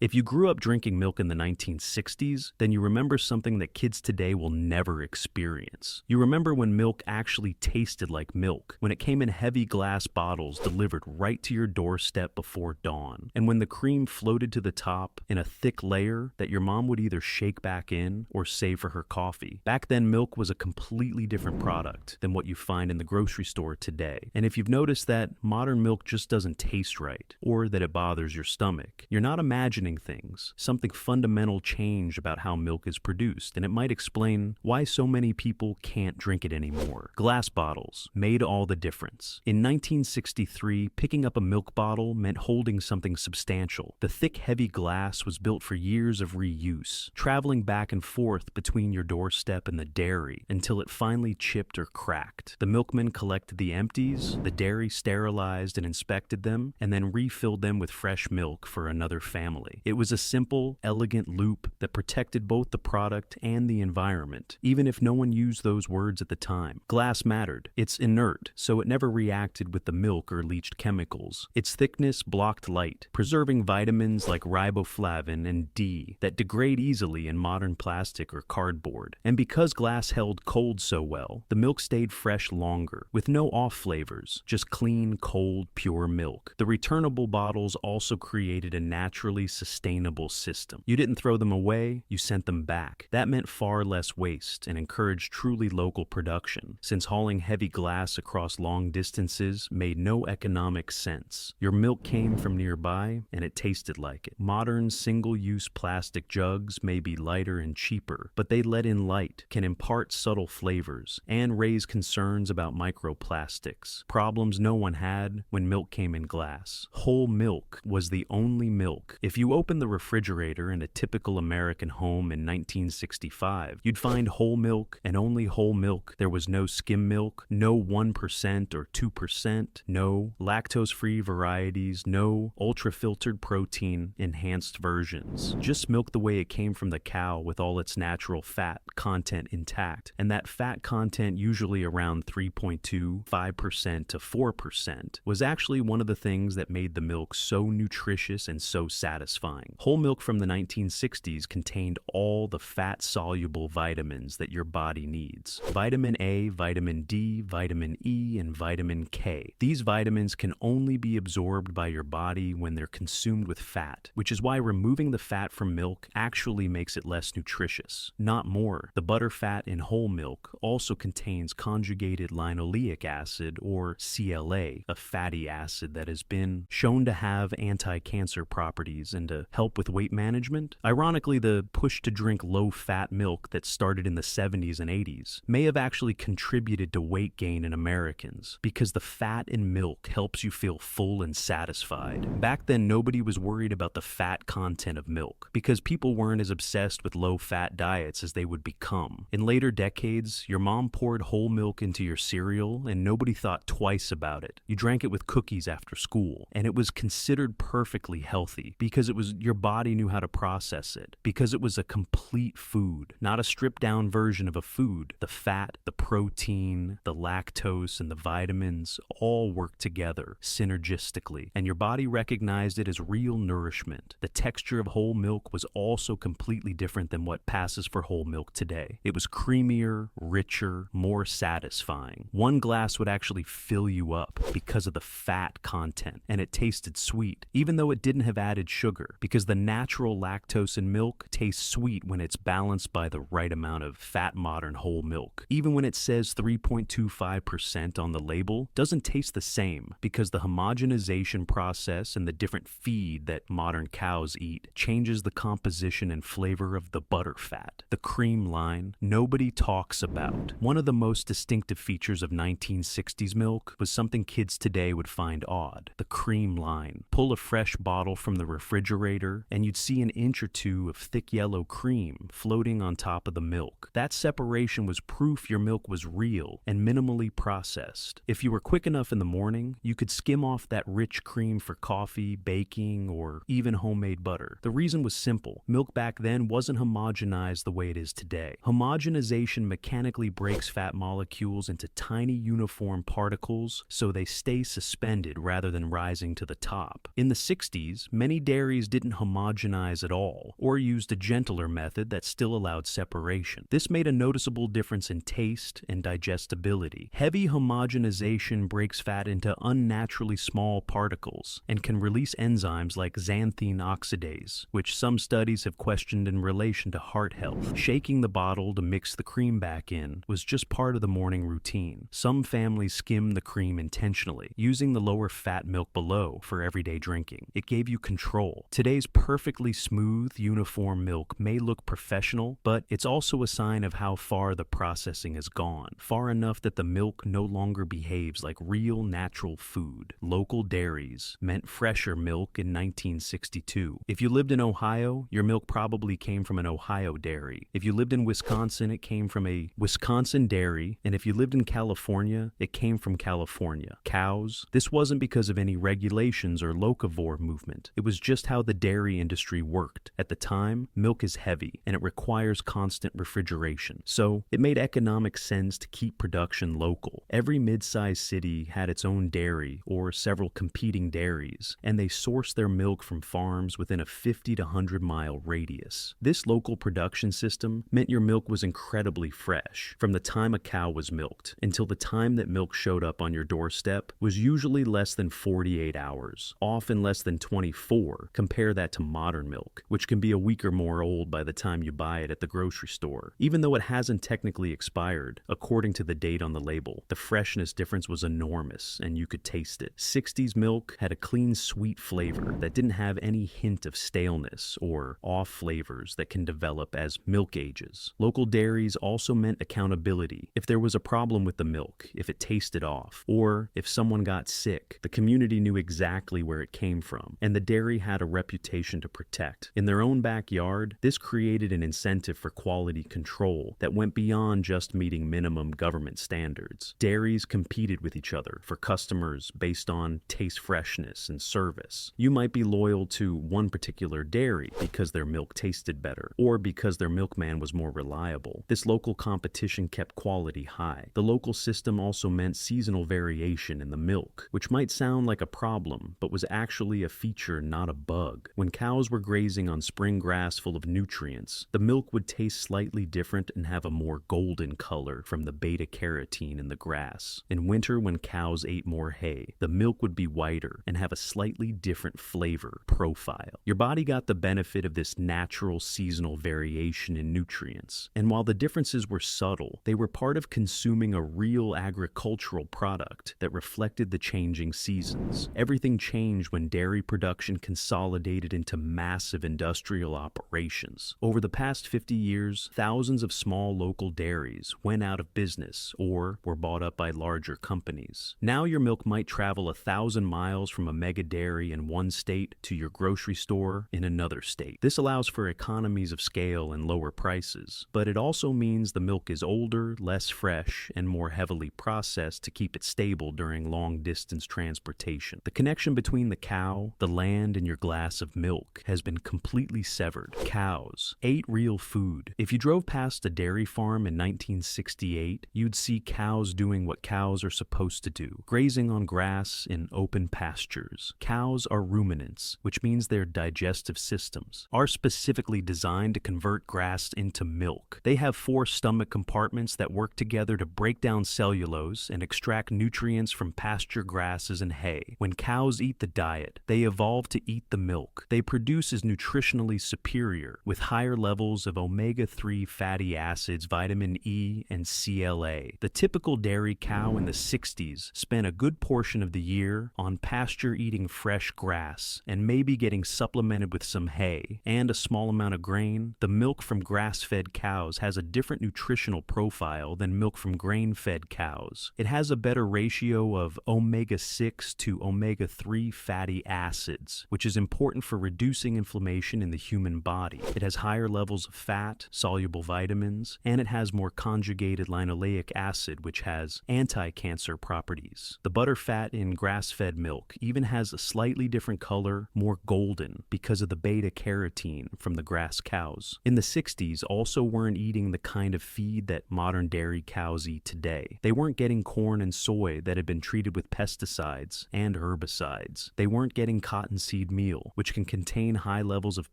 If you grew up drinking milk in the 1960s, then you remember something that kids today will never experience. You remember when milk actually tasted like milk, when it came in heavy glass bottles delivered right to your doorstep before dawn, and when the cream floated to the top in a thick layer that your mom would either shake back in or save for her coffee. Back then, milk was a completely different product than what you find in the grocery store today. And if you've noticed that modern milk just doesn't taste right, or that it bothers your stomach, you're not imagining things. Something fundamental changed about how milk is produced, and it might explain why so many people can't drink it anymore. Glass bottles made all the difference. In 1963, picking up a milk bottle meant holding something substantial. The thick, heavy glass was built for years of reuse, traveling back and forth between your doorstep and the dairy until it finally chipped or cracked. The milkman collected the empties, the dairy sterilized and inspected them, and then refilled them with fresh milk for another family. It was a simple, elegant loop that protected both the product and the environment, even if no one used those words at the time. Glass mattered. It's inert, so it never reacted with the milk or leached chemicals. Its thickness blocked light, preserving vitamins like riboflavin and D that degrade easily in modern plastic or cardboard. And because glass held cold so well, the milk stayed fresh longer, with no off flavors, just clean, cold, pure milk. The returnable bottles also created a naturally sustainable system. You didn't throw them away, you sent them back. That meant far less waste and encouraged truly local production, since hauling heavy glass across long distances made no economic sense. Your milk came from nearby, and it tasted like it. Modern single-use plastic jugs may be lighter and cheaper, but they let in light, can impart subtle flavors, and raise concerns about microplastics, problems no one had when milk came in glass. Whole milk was the only milk. If you opened the refrigerator in a typical American home in 1965, you'd find whole milk and only whole milk. There was no skim milk, no 1% or 2%, no lactose-free varieties, no ultra-filtered protein enhanced versions. Just milk the way it came from the cow with all its natural fat content intact, and that fat content usually around 3.25% to 4% was actually one of the things that made the milk so nutritious and so satisfying. Whole milk from the 1960s contained all the fat-soluble vitamins that your body needs. Vitamin A, vitamin D, vitamin E, and vitamin K. These vitamins can only be absorbed by your body when they're consumed with fat, which is why removing the fat from milk actually makes it less nutritious, not more. The butter fat in whole milk also contains conjugated linoleic acid, or CLA, a fatty acid that has been shown to have anti-cancer properties and to help with weight management. Ironically, the push to drink low-fat milk that started in the 70s and 80s may have actually contributed to weight gain in Americans, because the fat in milk helps you feel full and satisfied. Back then, nobody was worried about the fat content of milk, because people weren't as obsessed with low-fat diets as they would become. In later decades, your mom poured whole milk into your cereal, and nobody thought twice about it. You drank it with cookies after school, and it was considered perfectly healthy, because your body knew how to process it, because it was a complete food, not a stripped-down version of a food. The fat, the protein, the lactose, and the vitamins all worked together synergistically, and your body recognized it as real nourishment. The texture of whole milk was also completely different than what passes for whole milk today. It was creamier, richer, more satisfying. One glass would actually fill you up because of the fat content, and it tasted sweet, even though it didn't have added sugar, because the natural lactose in milk tastes sweet when it's balanced by the right amount of fat. Modern whole milk, even when it says 3.25% on the label, doesn't taste the same, because the homogenization process and the different feed that modern cows eat changes the composition and flavor of the butter fat. The cream line nobody talks about. One of the most distinctive features of 1960s milk was something kids today would find odd: the cream line. Pull a fresh bottle from the refrigerator, and you'd see an inch or two of thick yellow cream floating on top of the milk. That separation was proof your milk was real and minimally processed. If you were quick enough in the morning, you could skim off that rich cream for coffee, baking, or even homemade butter. The reason was simple. Milk back then wasn't homogenized the way it is today. Homogenization mechanically breaks fat molecules into tiny uniform particles so they stay suspended rather than rising to the top. In the 60s, many dairies didn't homogenize at all, or used a gentler method that still allowed separation. This made a noticeable difference in taste and digestibility. Heavy homogenization breaks fat into unnaturally small particles and can release enzymes like xanthine oxidase, which some studies have questioned in relation to heart health. Shaking the bottle to mix the cream back in was just part of the morning routine. Some families skimmed the cream intentionally, using the lower fat milk below for everyday drinking. It gave you control. Today's perfectly smooth, uniform milk may look professional, but it's also a sign of how far the processing has gone. Far enough that the milk no longer behaves like real natural food. Local dairies meant fresher milk in 1962. If you lived in Ohio, your milk probably came from an Ohio dairy. If you lived in Wisconsin, it came from a Wisconsin dairy. And if you lived in California, it came from California. Cows. This wasn't because of any regulations or locavore movement. It was just how the dairy industry worked. At the time, milk is heavy, and it requires constant refrigeration. So, it made economic sense to keep production local. Every mid-sized city had its own dairy or several competing dairies, and they sourced their milk from farms within a 50 to 100 mile radius. This local production system meant your milk was incredibly fresh. From the time a cow was milked until the time that milk showed up on your doorstep was usually less than 48 hours, often less than 24. Compare that to modern milk, which can be a week or more old by the time you buy it at the grocery store. Even though it hasn't technically expired, according to the date on the label, the freshness difference was enormous and you could taste it. 60s milk had a clean, sweet flavor that didn't have any hint of staleness or off flavors that can develop as milk ages. Local dairies also meant accountability. If there was a problem with the milk, if it tasted off, or if someone got sick, the community knew exactly where it came from, and the dairy had a reputation to protect. In their own backyard, this created an incentive for quality control that went beyond just meeting minimum government standards. Dairies competed with each other for customers based on taste, freshness, and service. You might be loyal to one particular dairy because their milk tasted better, or because their milkman was more reliable. This local competition kept quality high. The local system also meant seasonal variation in the milk, which might sound like a problem, but was actually a feature, not a bug. When cows were grazing on spring grass full of nutrients, the milk would taste slightly different and have a more golden color from the beta-carotene in the grass. In winter, when cows ate more hay, the milk would be whiter and have a slightly different flavor profile. Your body got the benefit of this natural seasonal variation in nutrients, and while the differences were subtle, they were part of consuming a real agricultural product that reflected the changing seasons. Everything changed when dairy production consolidated into massive industrial operations. Over the past 50 years, thousands of small local dairies went out of business or were bought up by larger companies. Now your milk might travel 1,000 miles from a mega dairy in one state to your grocery store in another state. This allows for economies of scale and lower prices, but it also means the milk is older, less fresh, and more heavily processed to keep it stable during long-distance transportation. The connection between the cow, the land, and your glass of milk has been completely severed. Cows ate real food. If you drove past a dairy farm in 1968, you'd see cows doing what cows are supposed to do, grazing on grass in open pastures. Cows are ruminants, which means their digestive systems are specifically designed to convert grass into milk. They have 4 stomach compartments that work together to break down cellulose and extract nutrients from pasture grasses and hay. When cows eat the diet, they evolve to eat the milk they produce is nutritionally superior, with higher levels of omega-3 fatty acids, vitamin E, and CLA. The typical dairy cow in the 60s spent a good portion of the year on pasture eating fresh grass and maybe getting supplemented with some hay and a small amount of grain. The milk from grass-fed cows has a different nutritional profile than milk from grain-fed cows. It has a better ratio of omega-6 to omega-3 fatty acids, which is important for reducing inflammation in the human body. It has higher levels of fat, soluble vitamins, and it has more conjugated linoleic acid, which has anti-cancer properties. The butter fat in grass-fed milk even has a slightly different color, more golden, because of the beta-carotene from the grass cows. In the 60s, also weren't eating the kind of feed that modern dairy cows eat today. They weren't getting corn and soy that had been treated with pesticides and herbicides. They weren't getting cottonseed meal, which can contain high levels of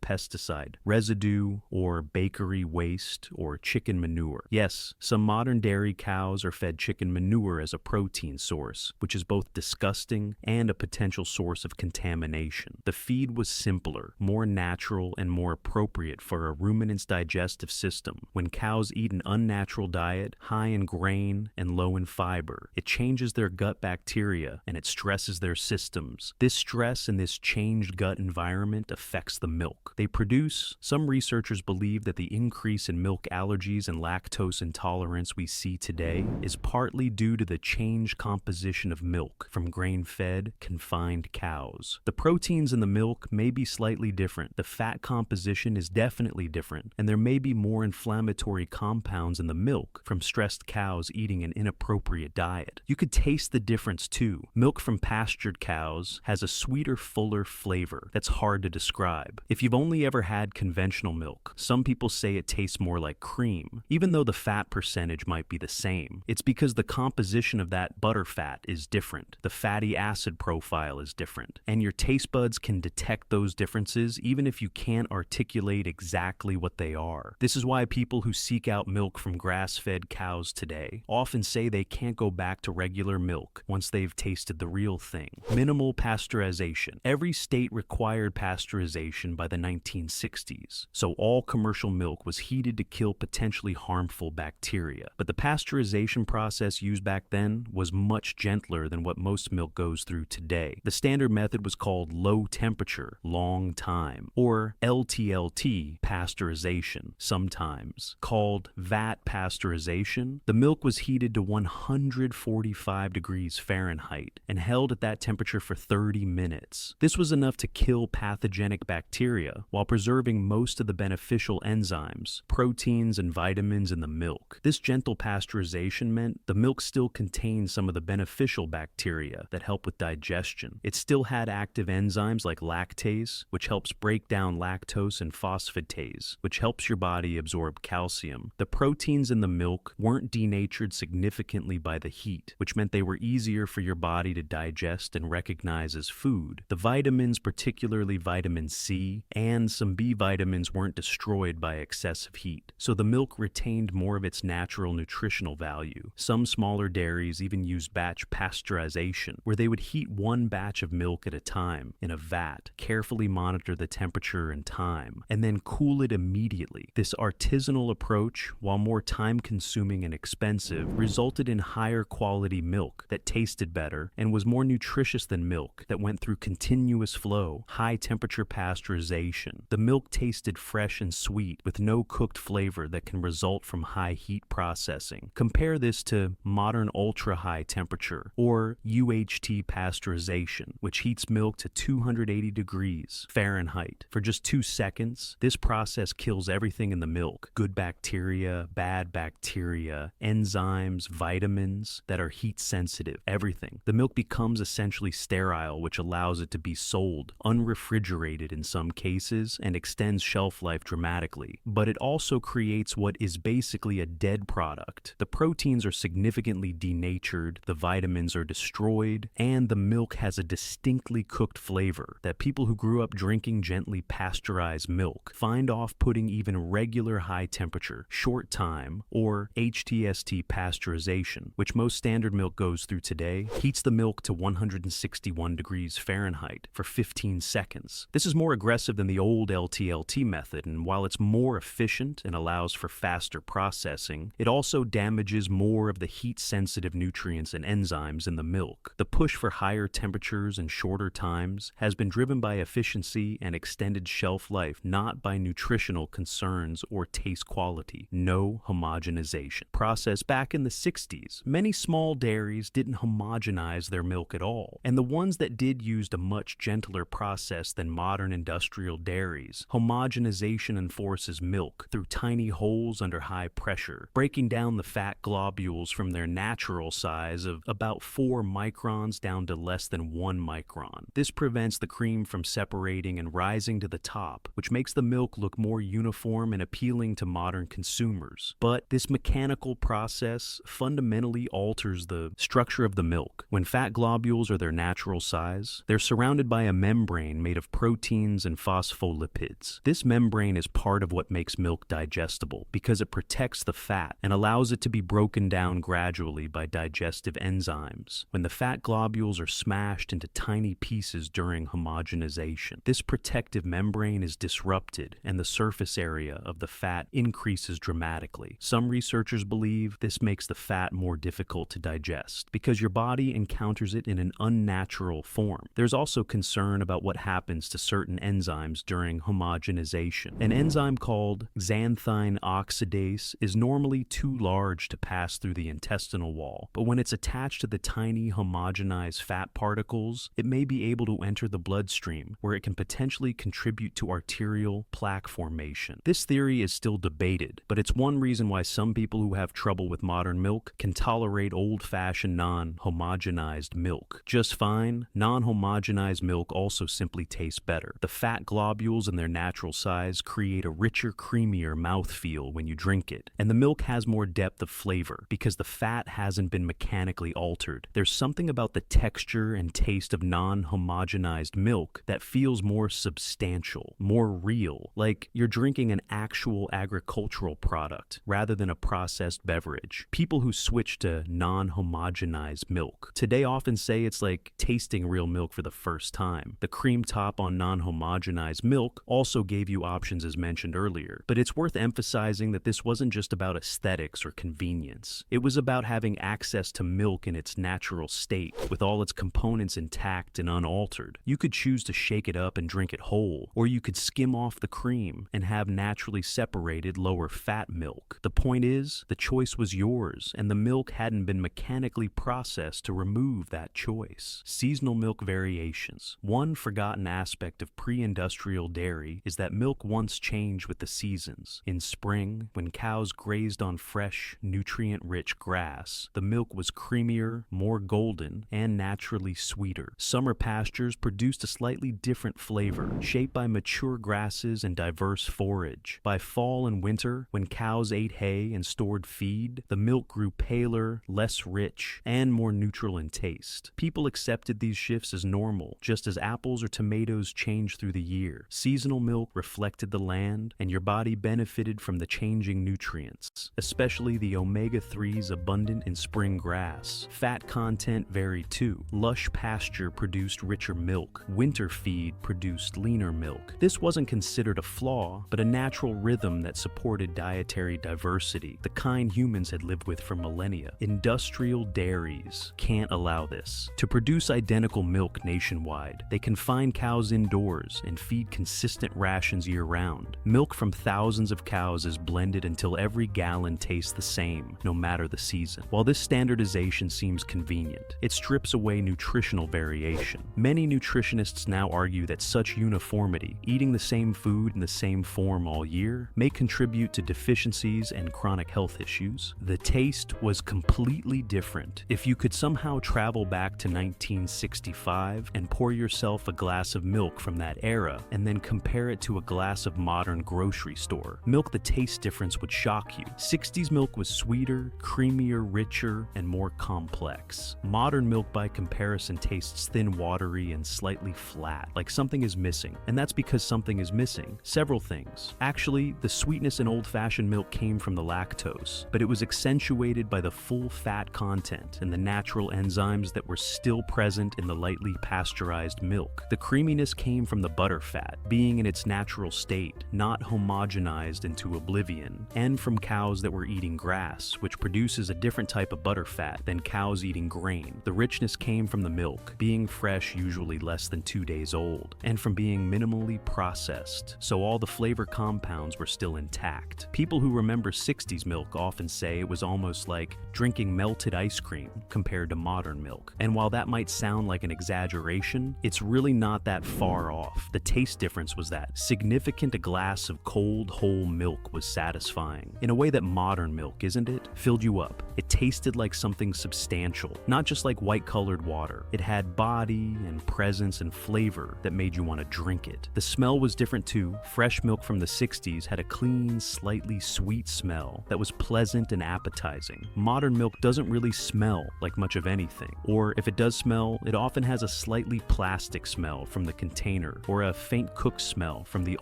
pesticide, residue, or bakery waste, or chicken manure. Yes, some modern dairy cows are fed chicken manure as a protein source, which is both disgusting and a potential source of contamination. The feed was simpler, more natural, and more appropriate for a ruminant's digestive system. When cows eat an unnatural diet, high in grain and low in fiber, it changes their gut bacteria and it stresses their systems. This stress and this changed gut environment affects the milk they produce. Some researchers believe that the increase in milk allergies and lactose intolerance we see today is partly due to the changed composition of milk from grain-fed, confined cows. The proteins in the milk may be slightly different, the fat composition is definitely different, and there may be more inflammatory compounds in the milk from stressed cows eating an inappropriate diet. You could taste the difference too. Milk from pastured cows has a sweeter, fuller flavor that's hard to describe. If you've only ever had conventional milk, some people say it tastes more like cream, even though the fat percentage might be the same. It's because the composition of that butter fat is different. The fatty acid profile is different, and your taste buds can detect those differences even if you can't articulate exactly what they are. This is why people who seek out milk from grass-fed cows today often say they can't go back to regular milk once they've tasted the real thing. Minimal pasteurization. Every state required pasteurization by the 1960s, so all commercial milk was heated to kill potentially harmful bacteria. But the pasteurization process used back then was much gentler than what most milk goes through today. The standard method was called low temperature, long time, or LTLT pasteurization, sometimes called vat pasteurization. The milk was heated to 145 degrees Fahrenheit and held at that temperature for 30 minutes. This was enough to kill pathogenic bacteria while preserving most of the beneficial enzymes, proteins, and vitamins in the milk. This gentle pasteurization meant the milk still contained some of the beneficial bacteria that help with digestion. It still had active enzymes like lactase, which helps break down lactose, and phosphatase, which helps your body absorb calcium. The proteins in the milk weren't denatured significantly by the heat, which meant they were easier for your body to digest and recognize as food. The vitamins, particularly vitamin C and some B vitamins, weren't destroyed by excessive heat, so the milk retained more of its natural nutritional value. Some smaller dairies even used batch pasteurization, where they would heat one batch of milk at a time in a vat, carefully monitor the temperature and time, and then cool it immediately. This artisanal approach, while more time-consuming and expensive, resulted in higher quality milk that tasted better and was more nutritious than milk that went through continuous flow, high-temperature pasteurization. The milk tasted fresh and sweet with no cooked flavor that can result from high heat processing. Compare this to modern ultra-high temperature, or UHT pasteurization, which heats milk to 280 degrees Fahrenheit for just 2 seconds. This process kills everything in the milk: good bacteria, bad bacteria, enzymes, vitamins that are heat sensitive, everything. The milk becomes essentially sterile, which allows it to be sold unrefrigerated in some cases and extends shelf life dramatically. But it also creates what is basically a dead product. The proteins are significantly denatured, the vitamins are destroyed, and the milk has a distinctly cooked flavor that people who grew up drinking gently pasteurized milk find off-putting. Even regular high temperature, short time, or HTST pasteurization, which most standard milk goes through today, heats the milk to 161 degrees Fahrenheit for 15 seconds. This is more aggressive than the old LTLT method, and while it's more efficient and allows for faster processing, it also damages more of the heat-sensitive nutrients and enzymes in the milk. The push for higher temperatures and shorter times has been driven by efficiency and extended shelf life, not by nutritional concerns or taste quality. No homogenization. Process back in the 60s, many small dairies didn't homogenize their milk at all, and the ones that did used a much gentler process than modern industrial dairies. Homogenization enforces milk through tiny holes under high pressure, breaking down the fat globules from their natural size of about 4 microns down to less than 1 micron. This prevents the cream from separating and rising to the top, which makes the milk look more uniform and appealing to modern consumers. But this mechanical process fundamentally alters the structure of the milk. When fat globules are their natural size, they're surrounded by a membrane membrane made of proteins and phospholipids. This membrane is part of what makes milk digestible because it protects the fat and allows it to be broken down gradually by digestive enzymes. When the fat globules are smashed into tiny pieces during homogenization, this protective membrane is disrupted and the surface area of the fat increases dramatically. Some researchers believe this makes the fat more difficult to digest because your body encounters it in an unnatural form. There's also concern about what happens to certain enzymes during homogenization. An enzyme called xanthine oxidase is normally too large to pass through the intestinal wall, but when it's attached to the tiny homogenized fat particles, it may be able to enter the bloodstream, where it can potentially contribute to arterial plaque formation. This theory is still debated, but it's one reason why some people who have trouble with modern milk can tolerate old-fashioned non-homogenized milk just fine. Non-homogenized milk also simply tastes better. The fat globules in their natural size create a richer, creamier mouthfeel when you drink it, and the milk has more depth of flavor because the fat hasn't been mechanically altered. There's something about the texture and taste of non-homogenized milk that feels more substantial, more real, like you're drinking an actual agricultural product rather than a processed beverage. People who switch to non-homogenized milk today often say it's like tasting real milk for the first time. The cream top on non-homogenized milk also gave you options as mentioned earlier, but it's worth emphasizing that this wasn't just about aesthetics or convenience. It was about having access to milk in its natural state, with all its components intact and unaltered. You could choose to shake it up and drink it whole, or you could skim off the cream and have naturally separated lower fat milk. The point is, the choice was yours, and the milk hadn't been mechanically processed to remove that choice. Seasonal milk variations. One forgotten aspect of pre-industrial dairy is that milk once changed with the seasons. In spring, when cows grazed on fresh, nutrient-rich grass, the milk was creamier, more golden, and naturally sweeter. Summer pastures produced a slightly different flavor, shaped by mature grasses and diverse forage. By fall and winter, when cows ate hay and stored feed, the milk grew paler, less rich, and more neutral in taste. People accepted these shifts as normal, just as apples or tomatoes changed through the year. Seasonal milk reflected the land, and your body benefited from the changing nutrients, especially the omega-3s abundant in spring grass. Fat content varied too. Lush pasture produced richer milk. Winter feed produced leaner milk. This wasn't considered a flaw, but a natural rhythm that supported dietary diversity, the kind humans had lived with for millennia. Industrial dairies can't allow this. To produce identical milk nationwide, they confine cows indoors and feed consistent rations year-round. Milk from thousands of cows is blended until every gallon tastes the same, no matter the season. While this standardization seems convenient, it strips away nutritional variation. Many nutritionists now argue that such uniformity, eating the same food in the same form all year, may contribute to deficiencies and chronic health issues. The taste was completely different. If you could somehow travel back to 1965 and pour yourself a glass of milk from that era and then compare it to a glass of modern grocery store milk, the taste difference would shock you. 60s milk was sweeter, creamier, richer, and more complex. Modern milk by comparison tastes thin, watery, and slightly flat, like something is missing. And that's because something is missing. Several things. Actually, the sweetness in old-fashioned milk came from the lactose, but it was accentuated by the full fat content and the natural enzymes that were still present in the lightly pasteurized milk. The creaminess came from the butter fat, being in its natural state, not homogenized into oblivion, and from cows that were eating grass, which produces a different type of butter fat than cows eating grain. The richness came from the milk, being fresh, usually less than 2 days old, and from being minimally processed, so all the flavor compounds were still intact. People who remember 60s milk often say it was almost like drinking melted ice cream compared to modern milk. And while that might sound like an exaggeration, it's really not that far off. The taste difference was that significant. A glass of cold, whole milk was satisfying, in a way that modern milk, isn't it? Filled you up. It tasted like something substantial, not just like white-colored water. It had body and presence and flavor that made you want to drink it. The smell was different too. Fresh milk from the 60s had a clean, slightly sweet smell that was pleasant and appetizing. Modern milk doesn't really smell like much of anything, or if it does smell, it often has a slightly plastic smell smell from the container or a faint cook smell from the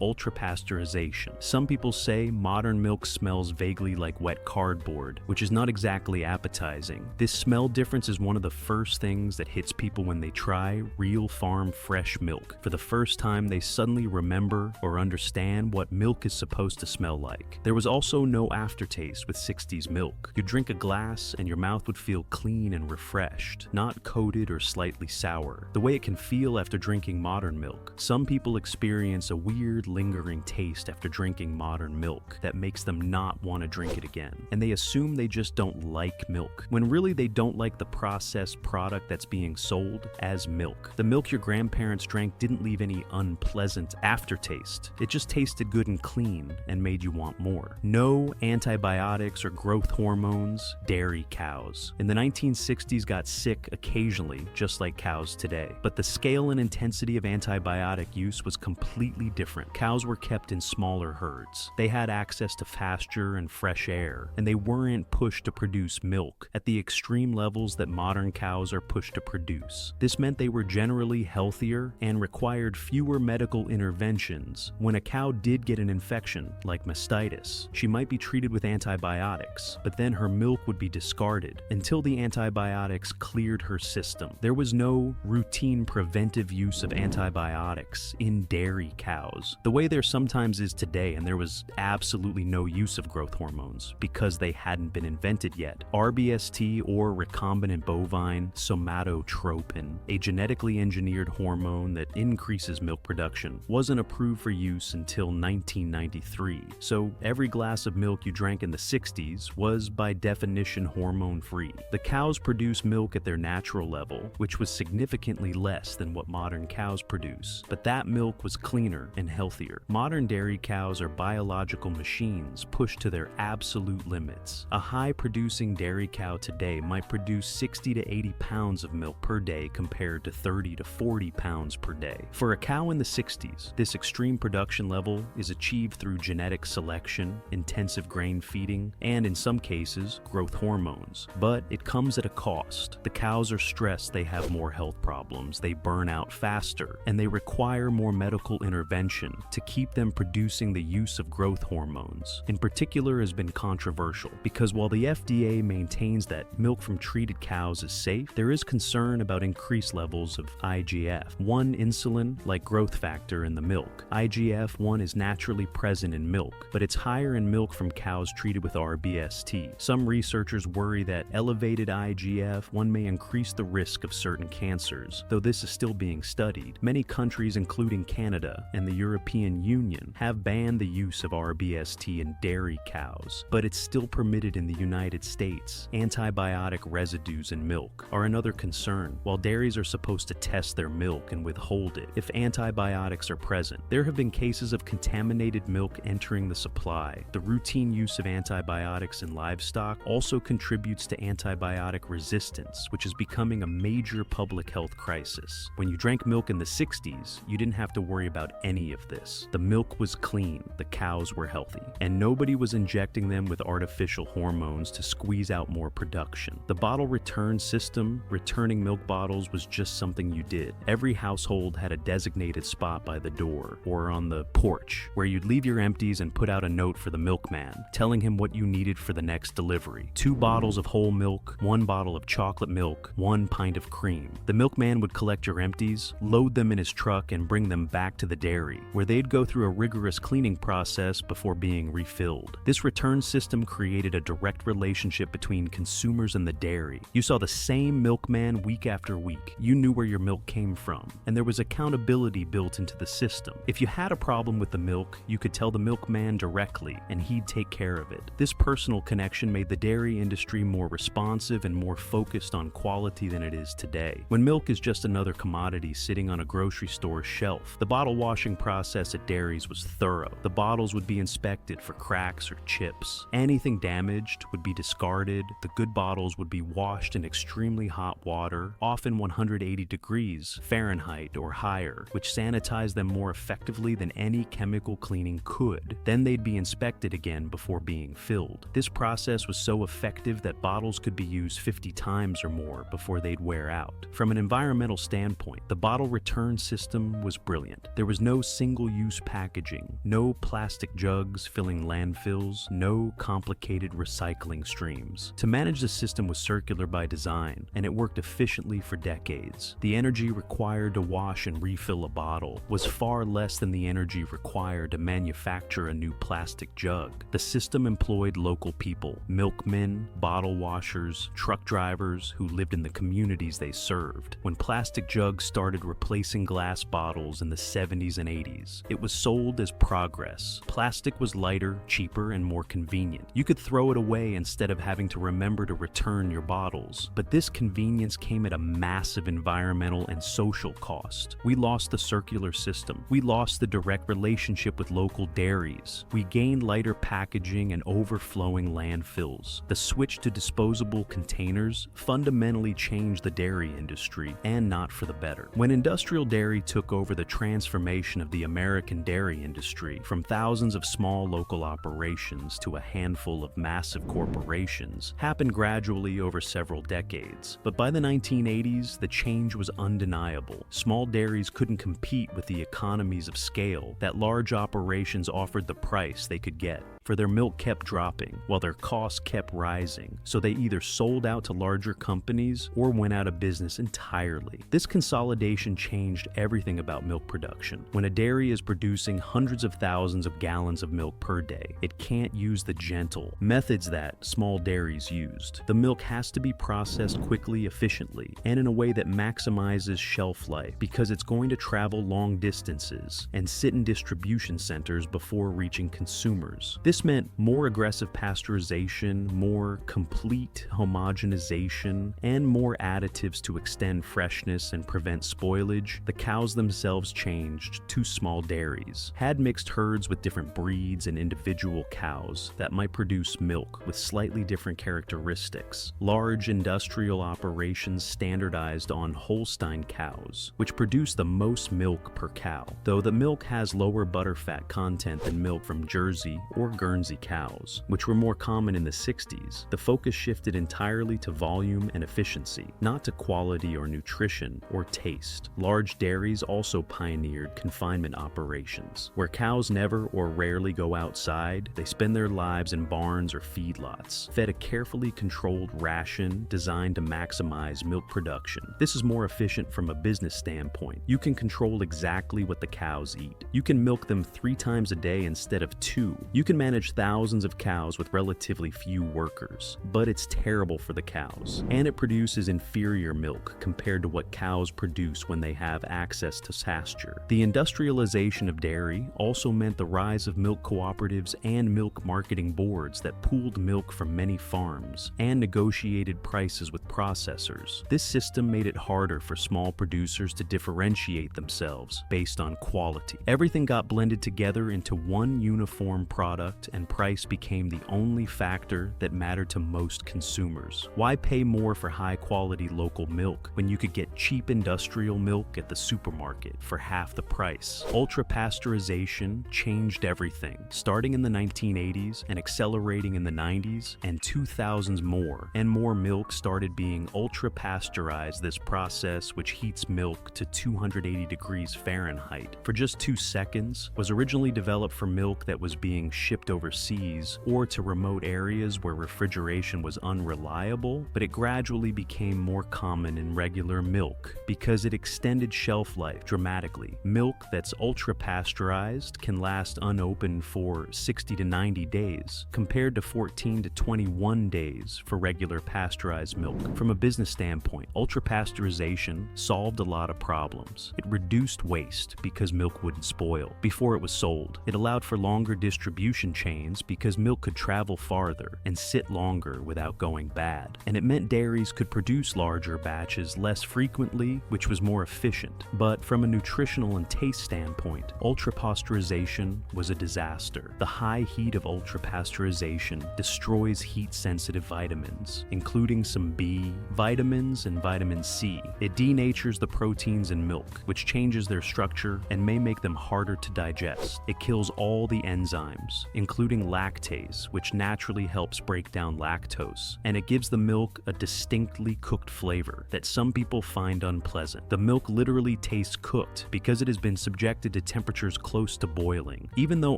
ultra-pasteurization. Some people say modern milk smells vaguely like wet cardboard, which is not exactly appetizing. This smell difference is one of the first things that hits people when they try real farm fresh milk. For the first time, they suddenly remember or understand what milk is supposed to smell like. There was also no aftertaste with 60s milk. You'd drink a glass and your mouth would feel clean and refreshed, not coated or slightly sour, the way it can feel after drinking modern milk. Some people experience a weird, lingering taste after drinking modern milk that makes them not want to drink it again, and they assume they just don't like milk, when really they don't like the processed product that's being sold as milk. The milk your grandparents drank didn't leave any unpleasant aftertaste. It just tasted good and clean and made you want more. No antibiotics or growth hormones, dairy cows. In the 1960s got sick occasionally, just like cows today. But the scale and intensity of antibiotic use was completely different. Cows were kept in smaller herds. They had access to pasture and fresh air, and they weren't pushed to produce milk at the extreme levels that modern cows are pushed to produce. This meant they were generally healthier and required fewer medical interventions. When a cow did get an infection, like mastitis, she might be treated with antibiotics, but then her milk would be discarded until the antibiotics cleared her system. There was no routine preventive use of antibiotics in dairy cows, the way there sometimes is today, and there was absolutely no use of growth hormones because they hadn't been invented yet. RBST, or recombinant bovine somatotropin, a genetically engineered hormone that increases milk production, wasn't approved for use until 1993. So every glass of milk you drank in the 60s was by definition hormone-free. The cows produce milk at their natural level, which was significantly less than what modern cows produce, but that milk was cleaner and healthier. Modern dairy cows are biological machines pushed to their absolute limits. A high-producing dairy cow today might produce 60 to 80 pounds of milk per day compared to 30 to 40 pounds per day. For a cow in the 60s, this extreme production level is achieved through genetic selection, intensive grain feeding, and in some cases, growth hormones. But it comes at a cost. The cows are stressed, they have more health problems, they burn out faster, and they require more medical intervention to keep them producing the use of growth hormones. In particular has been controversial, because while the FDA maintains that milk from treated cows is safe, there is concern about increased levels of IGF, one insulin-like growth factor in the milk. IGF-1 is naturally present in milk, but it's higher in milk from cows treated with RBST. Some researchers worry that elevated IGF-1 may increase the risk of certain cancers, though this is still being studied. Many countries, including Canada and the European Union, have banned the use of RBST in dairy cows, but it's still permitted in the United States. Antibiotic residues in milk are another concern. While dairies are supposed to test their milk and withhold it if antibiotics are present, there have been cases of contaminated milk entering the supply. The routine use of antibiotics in livestock also contributes to antibiotic resistance, which is becoming a major public health crisis. When you drank milk in the 60s, you didn't have to worry about any of this. The milk was clean, the cows were healthy, and nobody was injecting them with artificial hormones to squeeze out more production. The bottle return system, returning milk bottles, was just something you did. Every household had a designated spot by the door or on the porch where you'd leave your empties and put out a note for the milkman, telling him what you needed for the next delivery. 2 bottles of whole milk, 1 bottle of chocolate milk, 1 pint of cream. The milkman would collect your empties, load them in his truck, and bring them back to the dairy, where they'd go through a rigorous cleaning process before being refilled. This return system created a direct relationship between consumers and the dairy. You saw the same milkman week after week. You knew where your milk came from, and there was accountability built into the system. If you had a problem with the milk, you could tell the milkman directly, and he'd take care of it. This personal connection made the dairy industry more responsive and more focused on quality than it is today. When milk is just another commodity sitting on a grocery store shelf, the bottle washing process at dairies was thorough. The bottles would be inspected for cracks or chips. Anything damaged would be discarded. The good bottles would be washed in extremely hot water, often 180 degrees Fahrenheit or higher, which sanitized them more effectively than any chemical cleaning could. Then they'd be inspected again before being filled. This process was so effective that bottles could be used 50 times or more before they'd wear out. From an environmental standpoint, the bottle bottle return system was brilliant. There was no single-use packaging, no plastic jugs filling landfills, no complicated recycling streams. To manage the system was circular by design, and it worked efficiently for decades. The energy required to wash and refill a bottle was far less than the energy required to manufacture a new plastic jug. The system employed local people, milkmen, bottle washers, truck drivers who lived in the communities they served. When plastic jugs started replacing glass bottles in the 70s and 80s, it was sold as progress. Plastic was lighter, cheaper, and more convenient. You could throw it away instead of having to remember to return your bottles. But this convenience came at a massive environmental and social cost. We lost the circular system. We lost the direct relationship with local dairies. We gained lighter packaging and overflowing landfills. The switch to disposable containers fundamentally changed the dairy industry, and not for the better. When industrial dairy took over, the transformation of the American dairy industry from thousands of small local operations to a handful of massive corporations happened gradually over several decades. But by the 1980s, the change was undeniable. Small dairies couldn't compete with the economies of scale that large operations offered the price they could get. For their milk kept dropping, while their costs kept rising, so they either sold out to larger companies or went out of business entirely. This consolidation changed everything about milk production. When a dairy is producing hundreds of thousands of gallons of milk per day, it can't use the gentle methods that small dairies used. The milk has to be processed quickly, efficiently, and in a way that maximizes shelf life, because it's going to travel long distances and sit in distribution centers before reaching consumers. This meant more aggressive pasteurization, more complete homogenization, and more additives to extend freshness and prevent spoilage. The cows themselves changed to small dairies, had mixed herds with different breeds and individual cows that might produce milk with slightly different characteristics. Large industrial operations standardized on Holstein cows, which produce the most milk per cow, though the milk has lower butterfat content than milk from Jersey or Guernsey cows, which were more common in the 60s. The focus shifted entirely to volume and efficiency, not to quality or nutrition or taste. Large dairies also pioneered confinement operations, where cows never or rarely go outside. They spend their lives in barns or feedlots, fed a carefully controlled ration designed to maximize milk production. This is more efficient from a business standpoint. You can control exactly what the cows eat. You can milk them 3 times a day instead of 2. You can manage thousands of cows with relatively few workers, but it's terrible for the cows, and it produces inferior milk compared to what cows produce when they have access to pasture. The industrialization of dairy also meant the rise of milk cooperatives and milk marketing boards that pooled milk from many farms and negotiated prices with processors. This system made it harder for small producers to differentiate themselves based on quality. Everything got blended together into one uniform product, and price became the only factor that mattered to most consumers. Why pay more for high-quality local milk when you could get cheap industrial milk at the supermarket for half the price? Ultra-pasteurization changed everything, starting in the 1980s and accelerating in the 90s and 2000s. More and more milk started being ultra-pasteurized. This process, which heats milk to 280 degrees Fahrenheit for just 2 seconds, was originally developed for milk that was being shipped overseas or to remote areas where refrigeration was unreliable, but it gradually became more common in regular milk because it extended shelf life dramatically. Milk that's ultra-pasteurized can last unopened for 60 to 90 days, compared to 14 to 21 days for regular pasteurized milk. From a business standpoint, ultra-pasteurization solved a lot of problems. It reduced waste because milk wouldn't spoil before it was sold. It allowed for longer distribution chains because milk could travel farther and sit longer without going bad. And it meant dairies could produce larger batches less frequently, which was more efficient. But from a nutritional and taste standpoint, ultra-pasteurization was a disaster. The high heat of ultra-pasteurization destroys heat-sensitive vitamins, including some B vitamins and vitamin C. It denatures the proteins in milk, which changes their structure and may make them harder to digest. It kills all the enzymes, including lactase, which naturally helps break down lactose, and it gives the milk a distinctly cooked flavor that some people find unpleasant. The milk literally tastes cooked because it has been subjected to temperatures close to boiling. Even though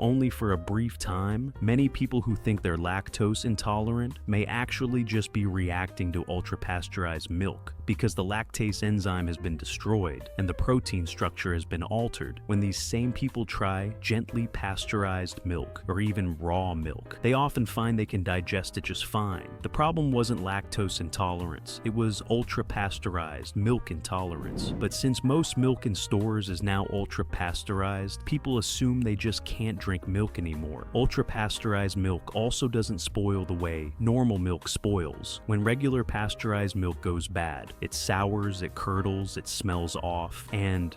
only for a brief time, many people who think they're lactose intolerant may actually just be reacting to ultra-pasteurized milk because the lactase enzyme has been destroyed and the protein structure has been altered. When these same people try gently pasteurized milk or even raw milk, they often find they can digest it just fine. The problem wasn't lactose intolerance, it was ultra-pasteurized milk intolerance. But since most milk in stores is now ultra-pasteurized, people assume they just can't drink milk anymore. Ultra-pasteurized milk also doesn't spoil the way normal milk spoils. When regular pasteurized milk goes bad, it sours, it curdles, it smells off, and,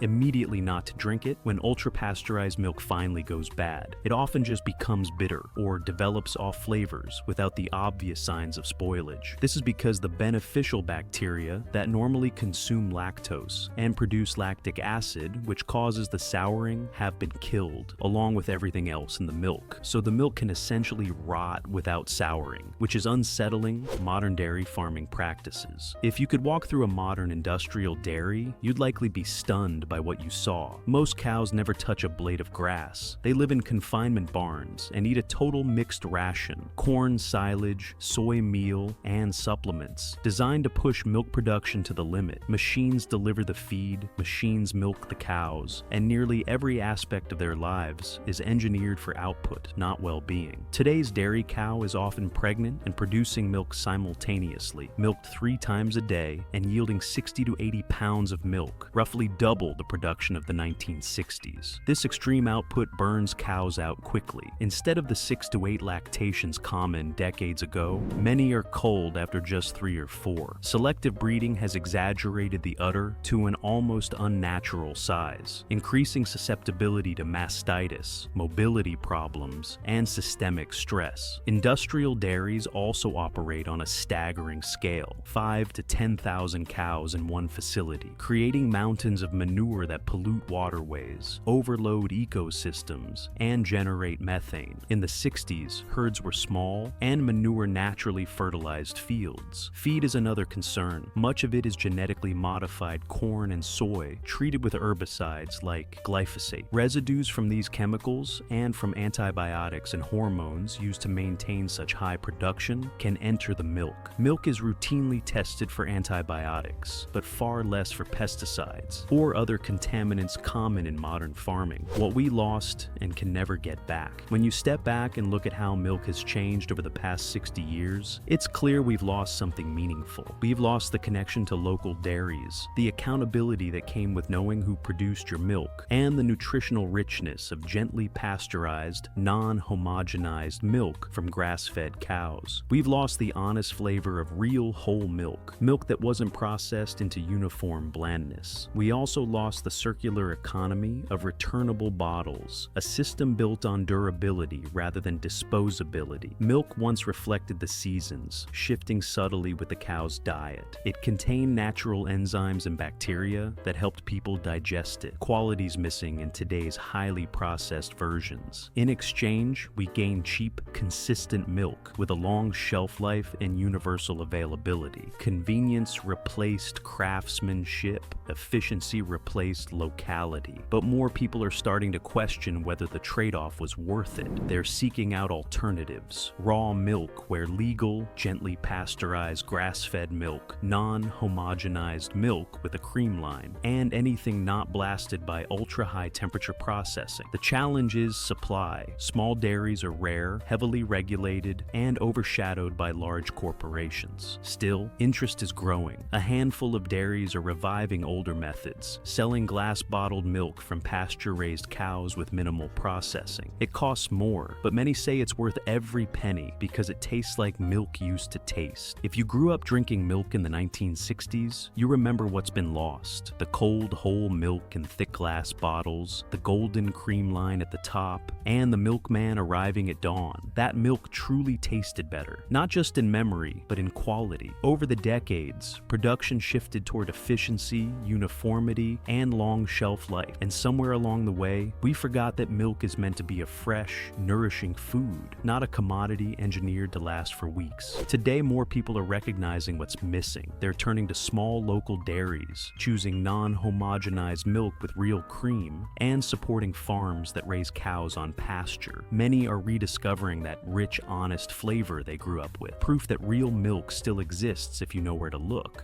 immediately not to drink it. When ultra-pasteurized milk finally goes bad, it often just becomes bitter or develops off flavors without the obvious signs of spoilage. This is because the beneficial bacteria that normally consume lactose and produce lactic acid, which causes the souring, have been killed, along with everything else in the milk. So the milk can essentially rot without souring, which is unsettling modern dairy farming practices. If you could walk through a modern industrial dairy, you'd likely be stunned by what you saw. Most cows never touch a blade of grass. They live in confinement barns and eat a total mixed ration: corn, silage, soy meal, and supplements, designed to push milk production to the limit. Machines deliver the feed, machines milk the cows, and nearly every aspect of their lives is engineered for output, not well-being. Today's dairy cow is often pregnant and producing milk simultaneously, milked 3 times a day and yielding 60 to 80 pounds of milk, roughly double the production of the 1960s. This extreme output burns cows out quickly. Instead of the 6 to 8 lactations common decades ago, many are culled after just 3 or 4. Selective breeding has exaggerated the udder to an almost unnatural size, increasing susceptibility to mastitis, mobility problems, and systemic stress. Industrial dairies also operate on a staggering scale: 5 to 10,000 cows in one facility, creating mountains of manure that pollute waterways, overload ecosystems, and generate methane. In the 60s, herds were small, and manure naturally fertilized fields. Feed is another concern. Much of it is genetically modified corn and soy, treated with herbicides like glyphosate. Residues from these chemicals and from antibiotics and hormones used to maintain such high production can enter the milk. Milk is routinely tested for antibiotics, but far less for pesticides or other contaminants common in modern farming. What we lost and can never get back. When you step back and look at how milk has changed over the past 60 years, it's clear we've lost something meaningful. We've lost the connection to local dairies, the accountability that came with knowing who produced your milk, and the nutritional richness of gently pasteurized, non-homogenized milk from grass-fed cows. We've lost the honest flavor of real whole milk that wasn't processed into uniform blandness. We also lost the circular economy of returnable bottles, a system built on durability rather than disposability. Milk once reflected the seasons, shifting subtly with the cow's diet. It contained natural enzymes and bacteria that helped people digest it, qualities missing in today's highly processed versions. In exchange, we gained cheap, consistent milk with a long shelf life and universal availability. Convenience replaced craftsmanship, efficiency replaced locality. But more people are starting to question whether the trade-off was worth it. They're seeking out alternatives: raw milk where legal, gently pasteurized grass-fed milk, non-homogenized milk with a cream line, and anything not blasted by ultra-high temperature processing. The challenge is supply. Small dairies are rare, heavily regulated, and overshadowed by large corporations. Still, interest is growing. A handful of dairies are reviving older methods, selling glass-bottled milk from pasture-raised cows with minimal processing. It costs more, but many say it's worth every penny because it tastes like milk used to taste. If you grew up drinking milk in the 1960s, you remember what's been lost: the cold, whole milk in thick glass bottles, the golden cream line at the top, and the milkman arriving at dawn. That milk truly tasted better, not just in memory, but in quality. Over the decades, production shifted toward efficiency, uniformity, and long shelf life. And somewhere along the way, we forgot that milk is meant to be a fresh, nourishing food, not a commodity engineered to last for weeks. Today, more people are recognizing what's missing. They're turning to small local dairies, choosing non-homogenized milk with real cream, and supporting farms that raise cows on pasture. Many are rediscovering that rich, honest flavor they grew up with, proof that real milk still exists if you know where to look.